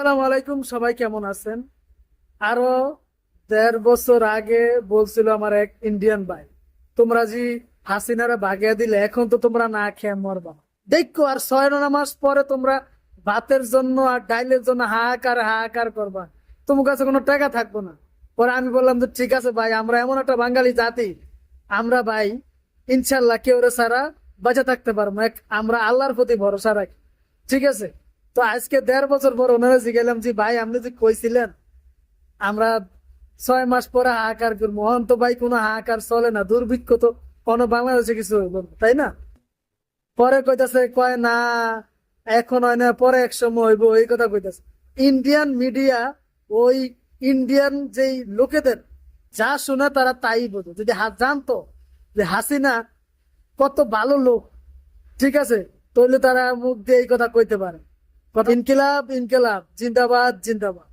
আসসালামু আলাইকুম, সবাই কেমন আছেন? আরো 1.5 বছর আগে বলছিল আমার এক ইন্ডিয়ান ভাই, তোমরা জি হাসিনারা ভাগিয়ে দিলে এখন তো তোমরা না খেয়ে মরবা। দেখো আর 6 মাস পরে তোমরা ভাতের জন্য আর ডাইলের জন্য হাহাকার হাহাকার করবা, তোমার কাছে কোনো টাকা থাকবো না। পরে আমি বললাম যে ঠিক আছে ভাই, আমরা এমন একটা বাঙালি জাতি, আমরা ভাই ইনশাল্লাহ কেউ ছাড়া বেঁচে থাকতে পারবো না। আমরা আল্লাহর প্রতি ভরসা রাখি, ঠিক আছে? তো আজকে 1.5 বছর পর ওনারা জিজ্ঞাসলাম যে ভাই আপনি যে কইছিলেন আমরা 6 মাস পরে হাহাকার করবো, মোহন তো ভাই কোনো হাহাকার চলে না, দুর্ভিক্ষ তো কোনো বাংলাদেশে কিছু হইব না, তাই না? পরে কইতাছে কয় না এখন হয় না, পরে এক সময় হইব, এই কথা কইতাছে। ইন্ডিয়ান মিডিয়া ওই ইন্ডিয়ান যেই লোকেদের যা শুনে তারা তাই বোঝে। যদি জানতো যে হাসিনা কত ভালো লোক, ঠিক আছে, তাহলে তারা মুখ দিয়ে এই কথা কইতে পারে। ইনকিলাব ইনকিলাব, জিন্দাবাদ জিন্দাবাদ।